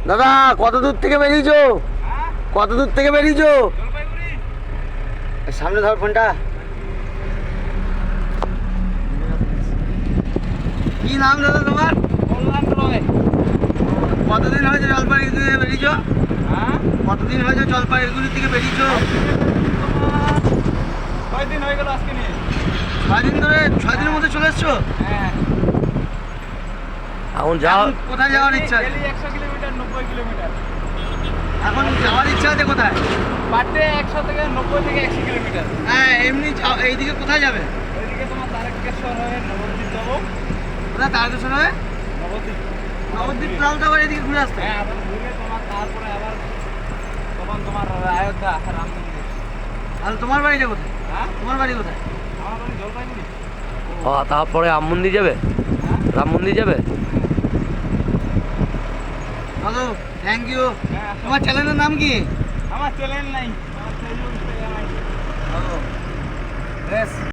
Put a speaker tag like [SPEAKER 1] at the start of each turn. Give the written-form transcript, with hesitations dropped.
[SPEAKER 1] দাদা কত দূর থেকে বেরিয়েছো? কত দূর থেকে বেরিয়েছো? সামনে ধর ফোনটা। কি নাম দাদা তোমার? কতদিন হয়েছে জলপাইগুড়ি থেকে বেরিয়েছো? কতদিন হয়েছে জলপাইগুড়ি থেকে বেরিয়েছো?
[SPEAKER 2] 6 দিন হয়ে গেল আজকে নিয়ে।
[SPEAKER 1] 6 দিন ধরে? 6 দিনের মধ্যে চলে এসছো?
[SPEAKER 2] হ্যাঁ।
[SPEAKER 1] এখন যাও কোথায় যাওয়ার ইচ্ছা?
[SPEAKER 2] Daily 100 kilometre 90 kilometre.
[SPEAKER 1] এখন যাওয়ার ইচ্ছা আছে কোথায়?
[SPEAKER 2] পার ডে 100 থেকে 90 থেকে 100 কিলোমিটার।
[SPEAKER 1] হ্যাঁ এমনি এইদিকে কোথায় যাবে?
[SPEAKER 2] ওইদিকে তোমার তারকেশ্বর হয়ে নবদ্বীপ যাবো।
[SPEAKER 1] কোথায় তারকেশ্বর হয়ে?
[SPEAKER 2] নবদ্বীপ।
[SPEAKER 1] নবদ্বীপ প্রান্ত আবার এদিকে ঘুরে আসতে?
[SPEAKER 2] হ্যাঁ, আবার ঘুরে তোমার তারপরে আবার তখন তোমার অযোধ্যা রাম মন্দির।
[SPEAKER 1] তাহলে তোমার বাড়িটা কোথায়?
[SPEAKER 2] হ্যাঁ,
[SPEAKER 1] তোমার বাড়ি কোথায়?
[SPEAKER 2] আমার বাড়ি জলপাইগুড়ি।
[SPEAKER 3] তারপরে রাম মন্দির যাবে?
[SPEAKER 2] হ্যাঁ,
[SPEAKER 3] রাম মন্দির যাবে?
[SPEAKER 1] দাদু থ্যাংক ইউ।
[SPEAKER 2] হ্যাঁ,
[SPEAKER 1] তোমার চ্যানেলের নাম কি?
[SPEAKER 2] আমার চ্যানেল নাই, আমার ফেসবুক চ্যানেল নাই।
[SPEAKER 1] বেশ